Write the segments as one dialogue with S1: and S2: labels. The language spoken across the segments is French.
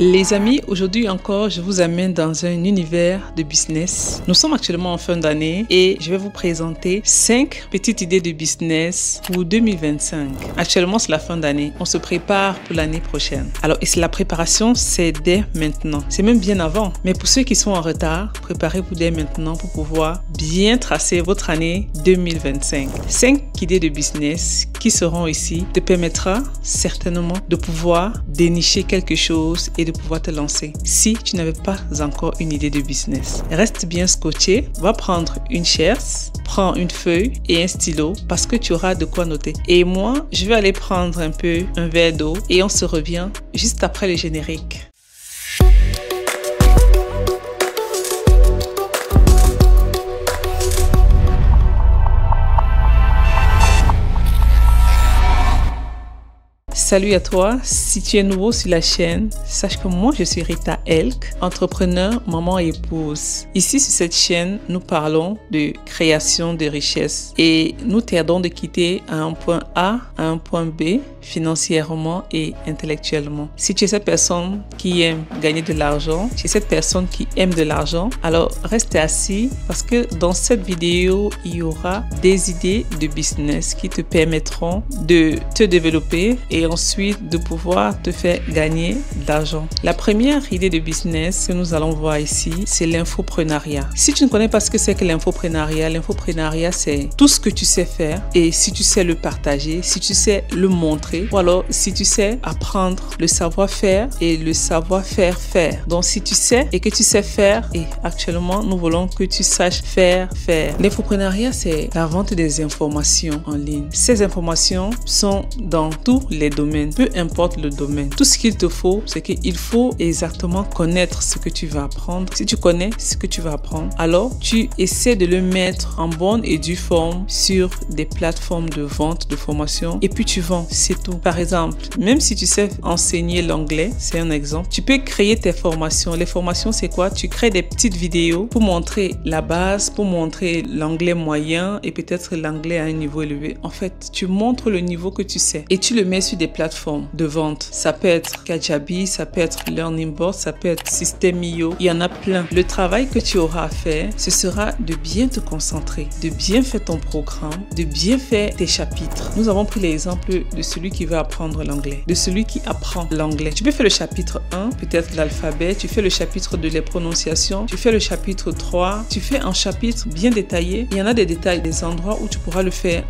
S1: Les amis, aujourd'hui encore, je vous amène dans un univers de business. Nous sommes actuellement en fin d'année et je vais vous présenter 5 petites idées de business pour 2025. Actuellement, c'est la fin d'année. On se prépare pour l'année prochaine. Alors, et la préparation, c'est dès maintenant. C'est même bien avant. Mais pour ceux qui sont en retard, préparez-vous dès maintenant pour pouvoir bien tracer votre année 2025. 5 idées de business qui seront ici te permettra certainement de pouvoir dénicher quelque chose et de pouvoir te lancer si tu n'avais pas encore une idée de business. Reste bien scotché, va prendre une chaise, prends une feuille et un stylo parce que tu auras de quoi noter. Et moi, je vais aller prendre un verre d'eau et on se revient juste après le générique. Salut à toi, si tu es nouveau sur la chaîne, sache que moi je suis Rita Elk, entrepreneur, maman et épouse. Ici sur cette chaîne, nous parlons de création de richesse et nous t'aidons de quitter un point A à un point B financièrement et intellectuellement. Si tu es cette personne qui aime gagner de l'argent, tu es cette personne qui aime de l'argent, alors reste assis parce que dans cette vidéo, il y aura des idées de business qui te permettront de te développer et ensuite de pouvoir te faire gagner de l'argent. La première idée de business que nous allons voir ici, c'est l'infoprenariat. Si tu ne connais pas ce que c'est que l'infoprenariat c'est tout ce que tu sais faire et si tu sais le partager, si tu sais le montrer ou alors si tu sais apprendre le savoir-faire et le savoir-faire faire. Donc si tu sais et que tu sais faire et actuellement nous voulons que tu saches faire. L'infoprenariat c'est la vente des informations en ligne. Ces informations sont dans tous les domaines, peu importe le domaine. Tout ce qu'il te faut, c'est qu'il faut exactement connaître ce que tu vas apprendre. Si tu connais ce que tu vas apprendre, alors tu essaies de le mettre en bonne et due forme sur des plateformes de vente de formation et puis tu vends, c'est tout. Par exemple, même si tu sais enseigner l'anglais, c'est un exemple, tu peux créer tes formations. Les formations, c'est quoi? Tu crées des petites vidéos pour montrer la base, pour montrer l'anglais moyen et peut-être l'anglais à un niveau élevé. En fait, tu montres le niveau que tu sais et tu le mets sur des plateformes de vente. Ça peut être Kajabi, ça peut être Learning Board, ça peut être System.io. Il y en a plein. Le travail que tu auras à faire, ce sera de bien te concentrer, de bien faire ton programme, de bien faire tes chapitres. Nous avons pris l'exemple de celui qui veut apprendre l'anglais, de celui qui apprend l'anglais. Tu peux faire le chapitre 1, peut-être l'alphabet, tu fais le chapitre de les prononciations, tu fais le chapitre 3, tu fais un chapitre bien détaillé. Il y en a des détails, des endroits où tu pourras le faire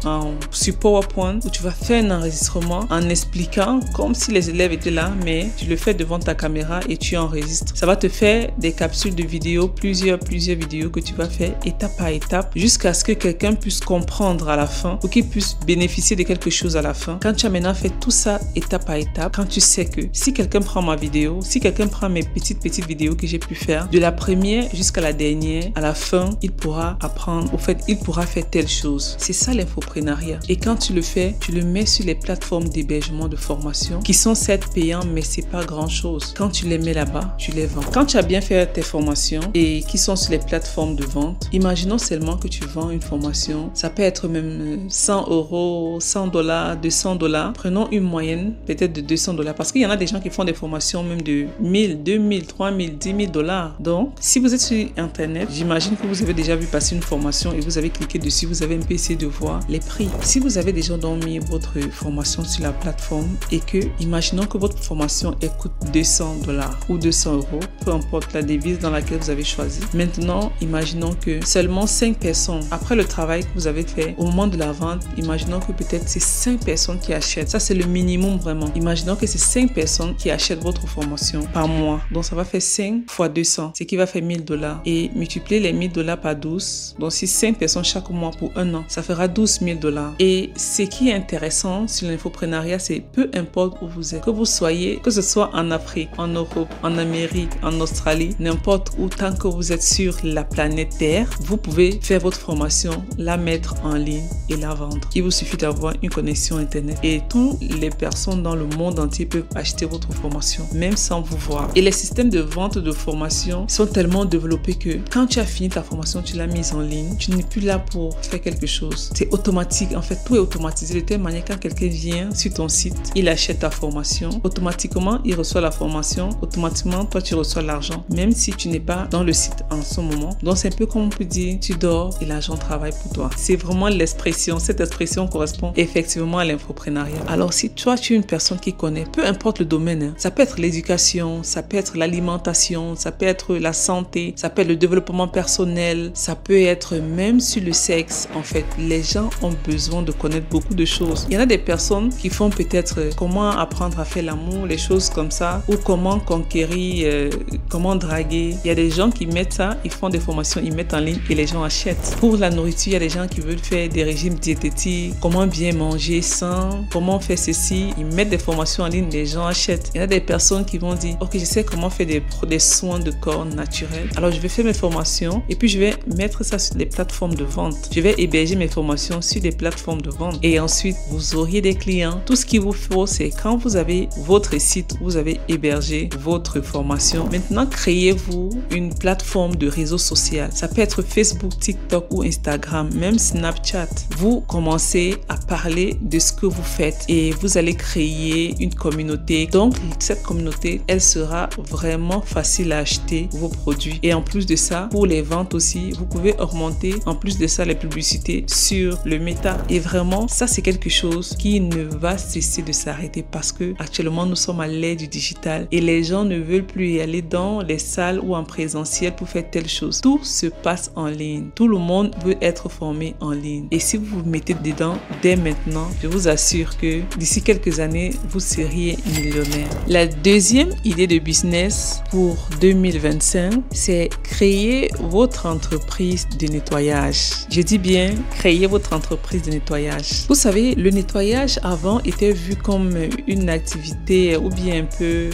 S1: sur PowerPoint, où tu vas faire un enregistrement en expliquant comme si les élèves étaient là, mais tu le fais devant ta caméra et tu enregistres. Ça va te faire des capsules de vidéos, plusieurs vidéos que tu vas faire étape par étape jusqu'à ce que quelqu'un puisse comprendre à la fin ou qu'il puisse bénéficier de quelque chose à la fin. Quand tu as maintenant fait tout ça étape par étape, quand tu sais que si quelqu'un prend ma vidéo, si quelqu'un prend mes petites vidéos que j'ai pu faire, de la première jusqu'à la dernière, à la fin, il pourra apprendre, au fait, il pourra faire telle chose. C'est ça l'infoprenariat. Et quand tu le fais, tu le mets sur les plateformes d'hébergement de formation qui sont certes payants, mais c'est pas grand chose. Quand tu les mets là-bas, tu les vends. Quand tu as bien fait tes formations et qui sont sur les plateformes de vente, imaginons seulement que tu vends une formation. Ça peut être même 100 €, 100 $, 200 $. Prenons une moyenne peut-être de 200 $ parce qu'il y en a des gens qui font des formations même de 1000, 2000, 3000, 10 000 $. Donc, si vous êtes sur Internet, j'imagine que vous avez déjà vu passer une formation et vous avez cliqué dessus, vous avez un peu essayé de voir les prix. Si vous avez déjà mis votre formation sur la plateforme et que, imaginons que votre formation coûte 200 $ ou 200 €, peu importe la devise dans laquelle vous avez choisi. Maintenant, imaginons que seulement 5 personnes, après le travail que vous avez fait, au moment de la vente, imaginons que peut-être c'est 5 personnes qui achètent. Ça, c'est le minimum vraiment. Imaginons que c'est 5 personnes qui achètent votre formation par mois. Donc, ça va faire 5 fois 200, ce qui va faire 1000 $. Et multiplier les 1000 $ par 12. Donc, si 5 personnes chaque mois pour un an, ça fera 12 000 $. Et ce qui est intéressant sur l'infoprenariat, c'est peu importe où vous êtes, que vous soyez, que ce soit en Afrique, en Europe, en Amérique, en Australie, n'importe où, tant que vous êtes sur la planète Terre, vous pouvez faire votre formation, la mettre en ligne et la vendre. Il vous suffit d'avoir une connexion Internet et toutes les personnes dans le monde entier peuvent acheter votre formation, même sans vous voir. Et les systèmes de vente de formation sont tellement développés que quand tu as fini ta formation, tu l'as mise en ligne, tu n'es plus là pour faire quelque chose. C'est automatique, en fait, tout est automatisé de telle manière quand quelqu'un vient sur ton site, site, il achète ta formation, automatiquement il reçoit la formation, automatiquement toi tu reçois l'argent, même si tu n'es pas dans le site en ce moment. Donc c'est un peu comme on peut dire, tu dors et l'argent travaille pour toi. C'est vraiment l'expression, cette expression correspond effectivement à l'infoprenariat. Alors si toi tu es une personne qui connaît, peu importe le domaine, hein, ça peut être l'éducation, ça peut être l'alimentation, ça peut être la santé, ça peut être le développement personnel, ça peut être même sur le sexe. En fait, les gens ont besoin de connaître beaucoup de choses. Il y en a des personnes qui font peut-être comment apprendre à faire l'amour, les choses comme ça, ou comment conquérir, comment draguer. Il y a des gens qui mettent ça, ils font des formations, ils mettent en ligne et les gens achètent. Pour la nourriture, il y a des gens qui veulent faire des régimes diététiques, comment bien manger sain, comment faire ceci, ils mettent des formations en ligne, les gens achètent. Il y a des personnes qui vont dire, ok, je sais comment faire des soins de corps naturels, alors je vais faire mes formations et puis je vais mettre ça sur les plateformes de vente. Je vais héberger mes formations sur des plateformes de vente et ensuite vous auriez des clients. Tout ce qu'il vous faut, c'est quand vous avez votre site, vous avez hébergé votre formation. Maintenant, créez-vous une plateforme de réseau social. Ça peut être Facebook, TikTok ou Instagram, même Snapchat. Vous commencez à parler de ce que vous faites et vous allez créer une communauté. Donc, cette communauté, elle sera vraiment facile à acheter vos produits. Et en plus de ça, pour les ventes aussi, vous pouvez augmenter en plus de ça les publicités sur le Meta. Et vraiment, ça c'est quelque chose qui ne va cesser de s'arrêter parce que actuellement nous sommes à l'ère du digital et les gens ne veulent plus y aller dans les salles ou en présentiel pour faire telle chose. Tout se passe en ligne. Tout le monde veut être formé en ligne. Et si vous vous mettez dedans dès maintenant, je vous assure que d'ici quelques années, vous seriez millionnaire. La deuxième idée de business pour 2025, c'est créer votre entreprise de nettoyage. Je dis bien créer votre entreprise de nettoyage. Vous savez, le nettoyage avant était vu comme une activité ou bien un peu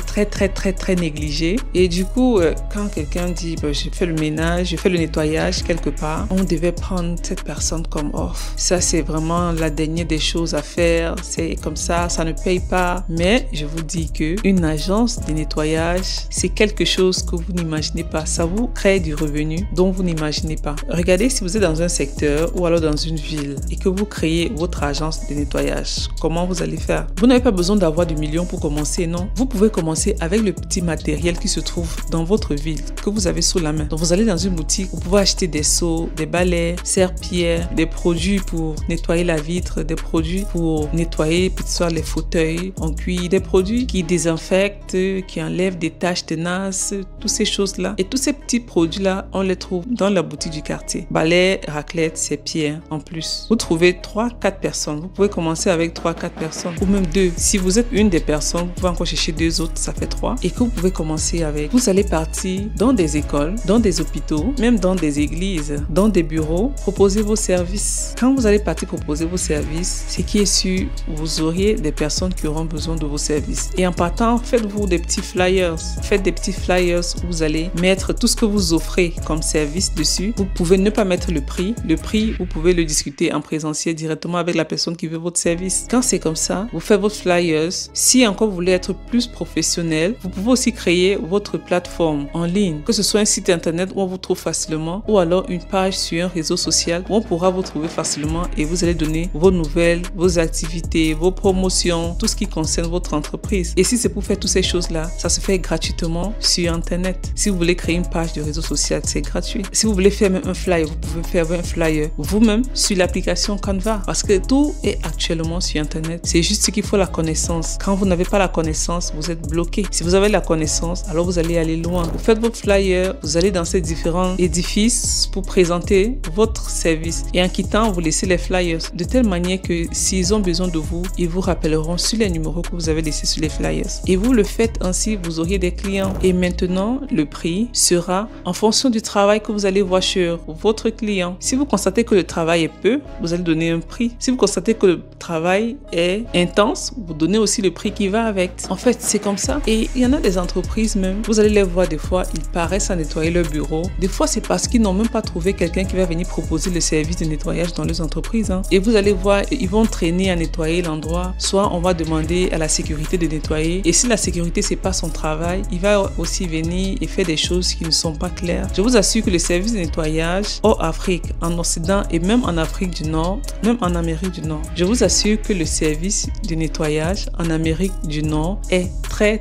S1: très négligée. Et du coup, quand quelqu'un dit je fais le ménage, je fais le nettoyage quelque part, on devait prendre cette personne comme off. Ça c'est vraiment la dernière des choses à faire. C'est comme ça ne paye pas. Mais je vous dis que une agence de nettoyage, c'est quelque chose que vous n'imaginez pas. Ça vous crée du revenu dont vous n'imaginez pas. Regardez si vous êtes dans un secteur ou alors dans une ville et que vous créez votre agence de nettoyage. Comment vous allez faire? Vous n'avez pas besoin d'avoir des millions pour commencer, non? Vous pouvez commencer avec le petit matériel qui se trouve dans votre ville, que vous avez sous la main. Donc vous allez dans une boutique, vous pouvez acheter des seaux, des balais, serpillères, des produits pour nettoyer la vitre, des produits pour nettoyer peut-être soit les fauteuils en cuir, des produits qui désinfectent, qui enlèvent des taches tenaces, toutes ces choses-là. Et tous ces petits produits-là, on les trouve dans la boutique du quartier. Balais, raclette, serpillères en plus. Vous trouvez 3-4 personnes. Vous pouvez commencer avec 3-4 personnes ou même 2. Si vous êtes une des personnes, vous pouvez encore chercher 2 autres, ça fait 3. Et que vous pouvez commencer avec. Vous allez partir dans des écoles, dans des hôpitaux, même dans des églises, dans des bureaux, proposer vos services. Quand vous allez partir proposer vos services, ce qui est sûr, vous auriez des personnes qui auront besoin de vos services. Et en partant, faites-vous des petits flyers. Faites des petits flyers où vous allez mettre tout ce que vous offrez comme service dessus. Vous pouvez ne pas mettre le prix. Le prix, vous pouvez le discuter en présentiel directement avec la personne qui veut votre service. Quand c'est comme ça, vous faites votre flyers. Si encore vous voulez être plus professionnel, vous pouvez aussi créer votre plateforme en ligne, que ce soit un site internet où on vous trouve facilement ou alors une page sur un réseau social où on pourra vous trouver facilement et vous allez donner vos nouvelles, vos activités, vos promotions, tout ce qui concerne votre entreprise. Et si c'est pour faire toutes ces choses-là, ça se fait gratuitement sur internet. Si vous voulez créer une page de réseau social, c'est gratuit. Si vous voulez faire même un flyer, vous pouvez faire un flyer vous-même sur l'application Canva parce que tout est actuellement sur internet. C'est juste qu'il faut la connaissance. Quand vous n'avez pas la connaissance, vous êtes bloqué. Si vous avez la connaissance, alors vous allez aller loin. Vous faites votre flyer, vous allez dans ces différents édifices pour présenter votre service. Et en quittant, vous laissez les flyers de telle manière que s'ils ont besoin de vous, ils vous rappelleront sur les numéros que vous avez laissés sur les flyers. Et vous le faites ainsi, vous auriez des clients. Et maintenant, le prix sera en fonction du travail que vous allez voir sur votre client. Si vous constatez que le travail est peu, vous allez donner un prix. Si vous constatez que le travail est intense, vous donnez aussi le prix qui va avec. En fait, c'est comme ça. Et il y en a des entreprises même, vous allez les voir des fois, ils paraissent à nettoyer leur bureau. Des fois, c'est parce qu'ils n'ont même pas trouvé quelqu'un qui va venir proposer le service de nettoyage dans les entreprises. Et vous allez voir, ils vont traîner à nettoyer l'endroit. Soit on va demander à la sécurité de nettoyer. Et si la sécurité, c'est pas son travail, il va aussi venir et faire des choses qui ne sont pas claires. Je vous assure que le service de nettoyage en Afrique, en Occident et même en Afrique du Nord, même en Amérique du Nord, je vous assure assure que le service de nettoyage en Amérique du Nord est très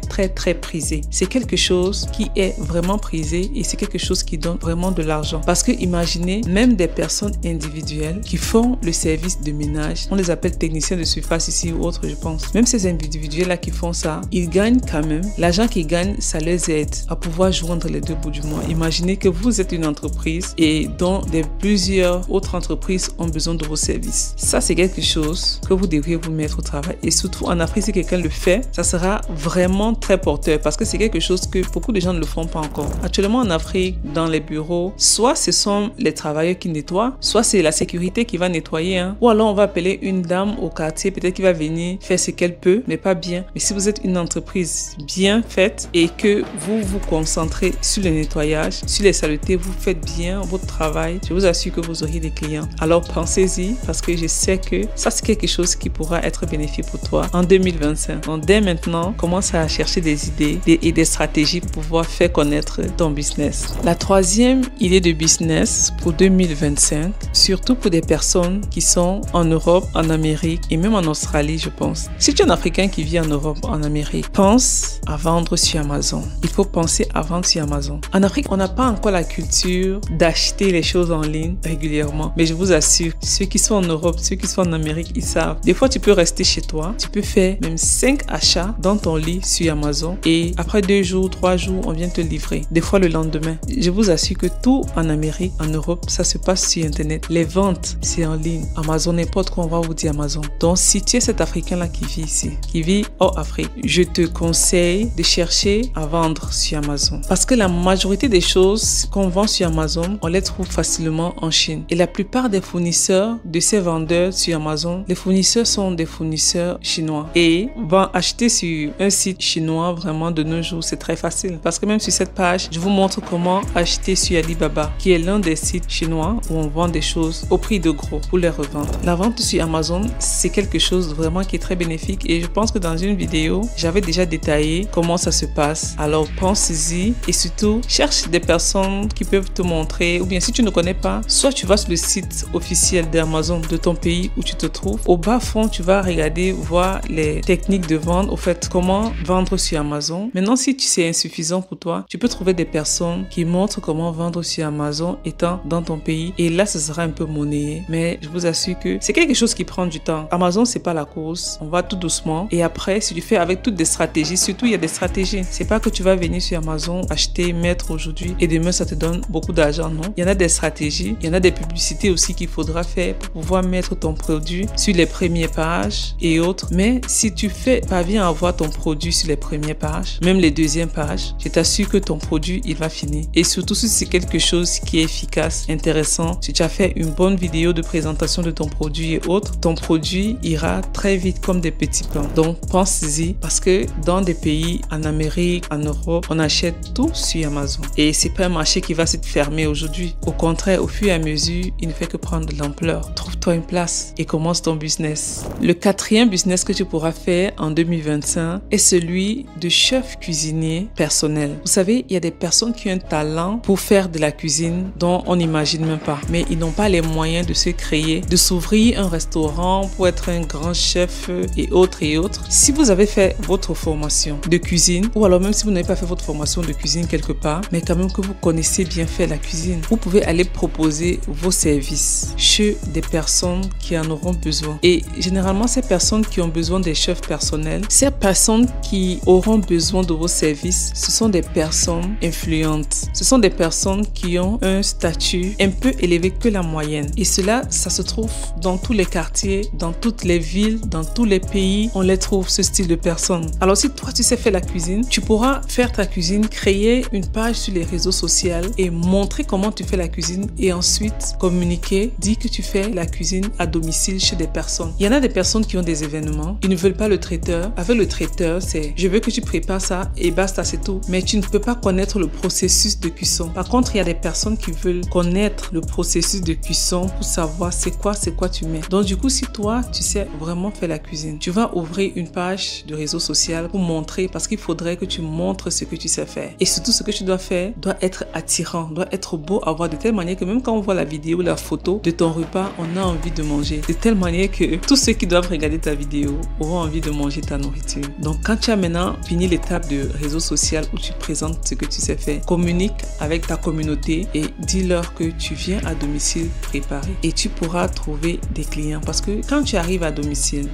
S1: prisé. C'est quelque chose qui est vraiment prisé et c'est quelque chose qui donne vraiment de l'argent. Parce que imaginez, même des personnes individuelles qui font le service de ménage, on les appelle techniciens de surface ici ou autre, je pense. Même ces individuels-là qui font ça, ils gagnent quand même. L'argent qu'ils gagnent, ça les aide à pouvoir joindre les deux bouts du mois. Imaginez que vous êtes une entreprise et dont plusieurs autres entreprises ont besoin de vos services. Ça, c'est quelque chose que vous devriez vous mettre au travail. Et surtout en Afrique, si quelqu'un le fait, ça sera vraiment très porteur parce que c'est quelque chose que beaucoup de gens ne le font pas encore. Actuellement en Afrique, dans les bureaux, soit ce sont les travailleurs qui nettoient, soit c'est la sécurité qui va nettoyer, ou alors on va appeler une dame au quartier, peut-être qui va venir faire ce qu'elle peut, mais pas bien. Mais si vous êtes une entreprise bien faite et que vous vous concentrez sur le nettoyage, sur les saletés, vous faites bien votre travail, je vous assure que vous aurez des clients. Alors pensez-y parce que je sais que ça c'est quelque chose qui pourra être bénéfique pour toi en 2025. Donc dès maintenant, commence à chercher des idées et des stratégies pour pouvoir faire connaître ton business. La troisième idée de business pour 2025, surtout pour des personnes qui sont en Europe, en Amérique et même en Australie, je pense. Si tu es un Africain qui vit en Europe, en Amérique, pense à vendre sur Amazon. Il faut penser à vendre sur Amazon. En Afrique, on n'a pas encore la culture d'acheter les choses en ligne régulièrement. Mais je vous assure, ceux qui sont en Europe, ceux qui sont en Amérique, ils savent. Des fois, tu peux rester chez toi. Tu peux faire même 5 achats dans ton lit sur Amazon. Et après 2 jours, 3 jours, on vient te livrer. Des fois, le lendemain. Je vous assure que tout en Amérique, en Europe, ça se passe sur Internet. Les ventes, c'est en ligne. Amazon, n'importe quoi, on va vous dire Amazon. Donc, si tu es cet Africain-là qui vit ici, qui vit hors Afrique, je te conseille de chercher à vendre sur Amazon. Parce que la majorité des choses qu'on vend sur Amazon, on les trouve facilement en Chine. Et la plupart des fournisseurs de ces vendeurs sur Amazon, les fournisseurs sont des fournisseurs chinois. Et acheter sur un site chinois, vraiment de nos jours, c'est très facile. Parce que même sur cette page, je vous montre comment acheter sur Alibaba, qui est l'un des sites chinois où on vend des choses au prix de gros pour les revendre. La vente sur Amazon, c'est quelque chose vraiment qui est très bénéfique et je pense que dans une vidéo, j'avais déjà détaillé comment ça se passe. Alors pense-y et surtout, cherche des personnes qui peuvent te montrer ou bien si tu ne connais pas, soit tu vas sur le site officiel d'Amazon de ton pays où tu te trouves. Au bas fond, tu vas regarder, voir les techniques de vente, au fait, comment vendre sur Amazon. Maintenant, si c'est insuffisant pour toi, tu peux trouver des personnes qui montrent comment vendre sur Amazon étant dans ton pays et là, ce sera un peu monnayé. Mais je vous assure que c'est quelque chose qui prend du temps. Amazon, c'est pas la course. On va tout doucement et après, si tu fais avec toutes des stratégies, surtout il y a des stratégies. C'est pas que tu vas venir sur Amazon, acheter, mettre aujourd'hui et demain, ça te donne beaucoup d'argent, non? Il y en a des stratégies, il y en a des publicités aussi qu'il faudra faire pour pouvoir mettre ton produit sur les premières pages et autres. Mais si tu parviens à avoir ton produit sur les premières pages, même les deuxièmes pages, je t'assure que ton produit, il va finir. Et surtout si c'est quelque chose qui est efficace, intéressant, si tu as fait une bonne vidéo de présentation de ton produit et autres, ton produit ira très vite comme des petits pains. Donc, pense-y parce que dans des pays, en Amérique, en Europe, on achète tout sur Amazon. Et c'est pas un marché qui va se fermer aujourd'hui. Au contraire, au fur et à mesure, il ne fait que prendre de l'ampleur. Trouve-toi une place et commence ton business. Le quatrième business que tu pourras faire en 2025 est celui de chef cuisinier personnel. Vous savez, il y a des personnes qui ont un talent pour faire de la cuisine dont on n'imagine même pas. Mais ils n'ont pas les moyens de se créer, de s'ouvrir un restaurant pour être un grand chef et autres et autres. Si vous avez fait votre formation de cuisine ou alors même si vous n'avez pas fait votre formation de cuisine quelque part, mais quand même que vous connaissez bien faire la cuisine, vous pouvez aller proposer vos services chez des personnes qui en auront besoin. Et généralement, ces personnes qui ont besoin des chefs personnels, ces personnes qui auront besoin de vos services, ce sont des personnes influentes. Ce sont des personnes qui ont un statut un peu élevé que la moyenne. Et cela, ça se trouve dans tous les quartiers, dans toutes les villes, dans tous les pays, on les trouve ce style de personnes. Alors si toi tu sais faire la cuisine, tu pourras faire ta cuisine, créer une page sur les réseaux sociaux et montrer comment tu fais la cuisine et ensuite communiquer, dire que tu fais la cuisine à domicile chez des personnes. Il y en a des personnes qui ont des événements, ils ne veulent pas le traiteur. Avec le traiteur, c'est je veux que tu prépares ça et basta, c'est tout. Mais tu ne peux pas connaître le processus de cuisson. Par contre, il y a des personnes qui veulent connaître le processus de cuisson pour savoir c'est quoi tu mets. Donc du coup, si toi, tu sais vraiment faire la cuisine, tu vas ouvrir une page de réseau social pour montrer, parce qu'il faudrait que tu montres ce que tu sais faire. Et surtout, ce que tu dois faire doit être attirant, doit être beau à voir, de telle manière que même quand on voit la vidéo, la photo de ton repas, on a envie de manger. De telle manière que tous ceux qui doivent regarder ta vidéo auront envie de manger ta nourriture. Donc quand tu as maintenant fini l'étape de réseau social où tu présentes ce que tu sais faire, communique avec ta communauté et dis-leur que tu viens à domicile préparer. Et tu pourras trouver des clients, parce que quand tu arrives à domicile,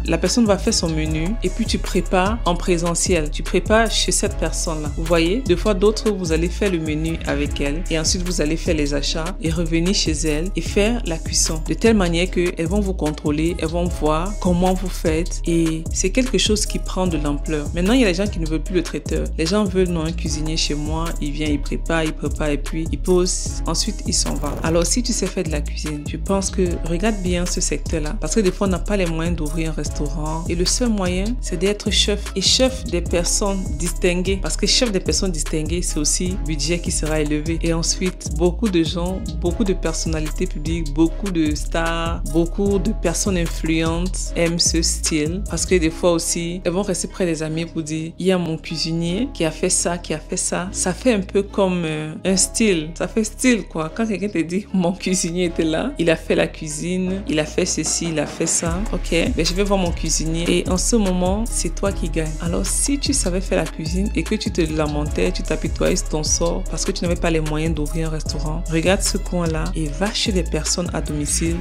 S1: la personne va faire son menu et puis tu prépares en présentiel. Tu prépares chez cette personne-là. Vous voyez, deux fois d'autres, vous allez faire le menu avec elle et ensuite vous allez faire les achats et revenir chez elle et faire la cuisson. De telle manière qu'elles vont vous contrôler, elles vont voir comment vous faites et c'est quelque chose qui prend de l'ampleur. Maintenant, il y a des gens qui ne veulent plus le traiteur. Les gens veulent non, un cuisinier chez moi, il vient, il prépare et puis il pose, ensuite il s'en va. Alors si tu sais faire de la cuisine, je pense que regarde bien ce secteur-là, parce que des fois on n'a pas les moyens d'ouvrir un restaurant et le seul moyen c'est d'être chef et chef des personnes distinguées, parce que chef des personnes distinguées c'est aussi budget qui sera élevé. Et ensuite beaucoup de gens, beaucoup de personnalités publiques, beaucoup de stars, beaucoup de personnes influentes aiment ce style, parce que des fois aussi elles vont rester près des amis pour dire il y a mon cuisinier qui a fait ça, ça fait un peu comme un style, ça fait style quoi. Quand quelqu'un te dit mon cuisinier était là, il a fait la cuisine, il a fait ceci, il a fait ça, ok, mais je vais voir mon cuisinier et en ce moment c'est toi qui gagne. Alors si tu savais faire la cuisine et que tu te lamentais, tu t'apitoyais sur ton sort parce que tu n'avais pas les moyens d'ouvrir un restaurant, regarde ce coin-là et va chez les personnes à domicile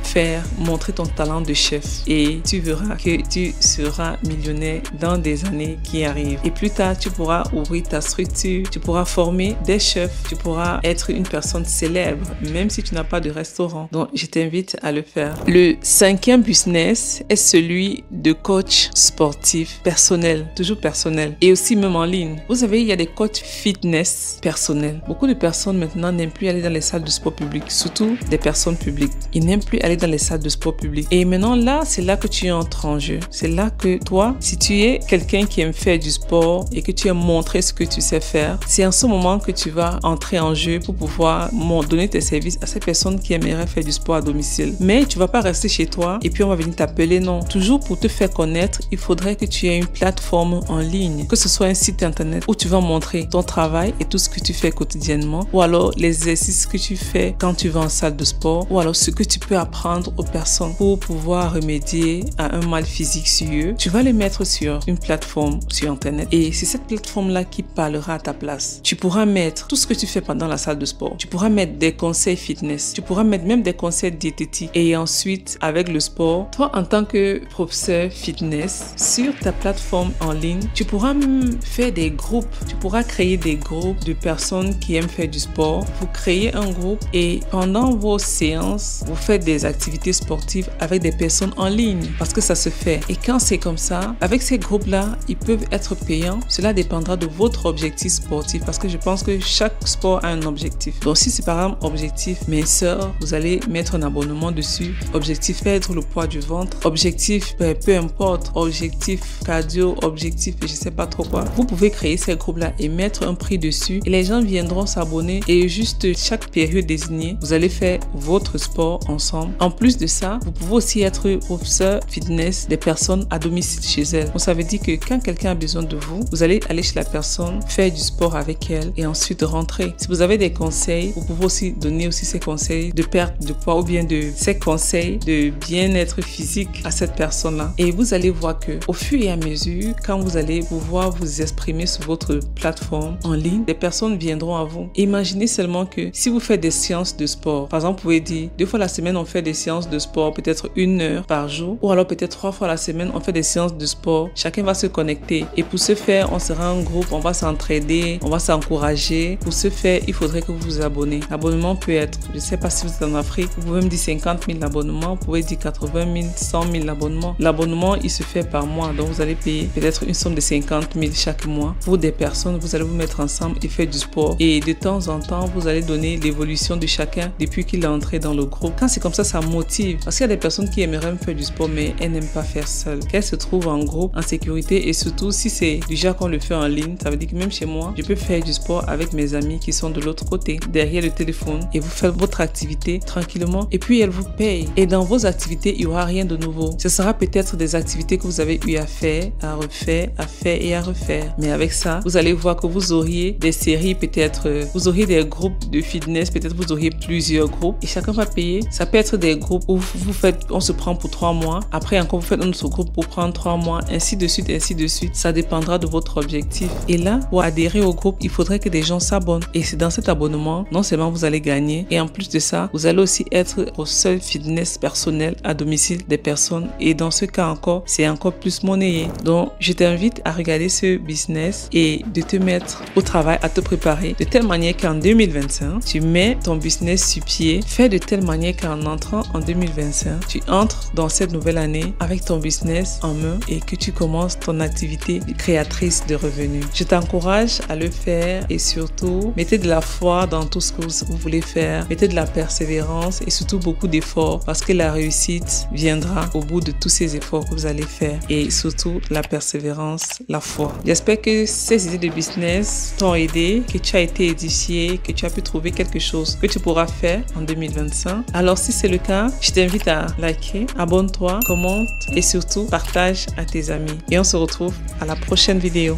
S1: montrer ton talent de chef et tu verras que tu seras millionnaire dans des années qui arrivent. Et plus tard, tu pourras ouvrir ta structure, tu pourras former des chefs, tu pourras être une personne célèbre, même si tu n'as pas de restaurant. Donc, je t'invite à le faire. Le 5e business est celui de coach sportif personnel, toujours personnel, et aussi même en ligne. Vous savez, il y a des coachs fitness personnels. Beaucoup de personnes maintenant n'aiment plus aller dans les salles de sport publiques, surtout des personnes publiques. Ils n'aiment plus aller dans les salles de sport publiques. Et maintenant, là, c'est là que tu entres en jeu. C'est là que toi, si tu es quelqu'un qui aime faire du sport et que tu aimes montrer ce que tu sais faire, c'est en ce moment que tu vas entrer en jeu pour pouvoir donner tes services à ces personnes qui aimeraient faire du sport à domicile. Mais tu vas pas rester chez toi et puis on va venir t'appeler, non. Toujours pour te faire connaître, il faudrait que tu aies une plateforme en ligne, que ce soit un site internet où tu vas montrer ton travail et tout ce que tu fais quotidiennement, ou alors les exercices que tu fais quand tu vas en salle de sport, ou alors ce que tu peux apprendre aux personnes pour pouvoir remédier à un mal physique sur eux. Tu vas les mettre sur une plateforme sur internet et c'est cette plateforme-là qui parlera à ta place. Tu pourras mettre tout ce que tu fais pendant la salle de sport. Tu pourras mettre des conseils fitness. Tu pourras mettre même des conseils diététiques. Et ensuite, avec le sport, toi, en tant que professeur fitness, sur ta plateforme en ligne, tu pourras faire des groupes. Tu pourras créer des groupes de personnes qui aiment faire du sport. Vous créez un groupe et pendant vos séances, vous faites des activités sportives avec des personnes en ligne parce que ça se fait. Et quand c'est comme ça, avec ces groupes-là, ils peuvent être payants. Cela dépendra de votre objectif sportif parce que je pense que chaque sport a un objectif. Donc si c'est par exemple objectif minceur, vous allez mettre un abonnement dessus. Objectif perdre le poids du ventre. Objectif peu importe. Objectif cardio, objectif je sais pas trop quoi. Vous pouvez créer ces groupes-là et mettre un prix dessus et les gens viendront s'abonner et juste chaque période désignée, vous allez faire votre sport ensemble. En plus de ça, vous pouvez aussi être professeur fitness des personnes à domicile chez elles. Donc ça veut dire que quand quelqu'un a besoin de vous, vous allez aller chez la personne, faire du sport avec elle et ensuite rentrer. Si vous avez des conseils, vous pouvez aussi donner aussi ces conseils de perte de poids ou bien de ces conseils de bien-être physique à cette personne-là. Et vous allez voir que au fur et à mesure, quand vous allez pouvoir vous exprimer sur votre plateforme en ligne, des personnes viendront à vous. Imaginez seulement que si vous faites des séances de sport, par exemple, vous pouvez dire 2 fois la semaine, on fait des séances de sport, peut-être 1 heure par jour, ou alors peut-être 3 fois la semaine, on fait des séances de sport. Chacun va se connecter. Et pour ce faire, on sera en groupe, on va s'entraider, on va s'encourager. Pour ce faire, il faudrait que vous vous abonnez. L'abonnement peut être, je ne sais pas si vous êtes en Afrique, vous pouvez me dire 50 000 abonnements, vous pouvez dire 80 000, 100 000 abonnements. L'abonnement, il se fait par mois, donc vous allez payer peut-être une somme de 50 000 chaque mois. Pour des personnes, vous allez vous mettre ensemble et faire du sport. Et de temps en temps, vous allez donner l'évolution de chacun depuis qu'il est entré dans le groupe. Quand c'est comme ça motive. Parce qu'il y a des personnes qui aimeraient faire du sport, mais elles n'aiment pas faire seule. Qu'elles se trouvent en groupe, en sécurité, et surtout si c'est déjà qu'on le fait en ligne, ça veut dire que même chez moi, je peux faire du sport avec mes amis qui sont de l'autre côté, derrière le téléphone, et vous faites votre activité tranquillement et puis elle vous paye. Et dans vos activités, il n'y aura rien de nouveau. Ce sera peut-être des activités que vous avez eu à faire, à refaire, à faire et à refaire. Mais avec ça, vous allez voir que vous auriez des séries, peut-être, vous auriez des groupes de fitness, peut-être vous auriez plusieurs groupes et chacun va payer. Ça peut être des groupes où vous faites, on se prend pour 3 mois. Après encore, vous faites un autre groupe pour prendre 3 mois, ainsi de suite, ainsi de suite. Ça dépendra de votre objectif. Et là, pour adhérer au groupe, il faudrait que des gens s'abonnent. Et c'est dans cet abonnement, non seulement vous allez gagner, et en plus de ça, vous allez aussi être au seul fitness personnel à domicile des personnes. Et dans ce cas encore, c'est encore plus monnayé. Donc, je t'invite à regarder ce business et de te mettre au travail, à te préparer de telle manière qu'en 2025, tu mets ton business sur pied. Fais de telle manière qu'en entrant en 2025, tu entres dans cette nouvelle année avec ton business en main et que tu commences ton activité créatrice de revenus. Je t'encourage à le faire et surtout, mettez de la foi dans tout ce que vous voulez faire. Mettez de la persévérance et surtout beaucoup d'efforts parce que la réussite viendra au bout de tous ces efforts que vous allez faire et surtout la persévérance, la foi. J'espère que ces idées de business t'ont aidé, que tu as été édifié, que tu as pu trouver quelque chose que tu pourras faire en 2025. Alors si c'est le cas, je t'invite à liker, abonne-toi, commente et surtout partage à tes amis. Et on se retrouve à la prochaine vidéo.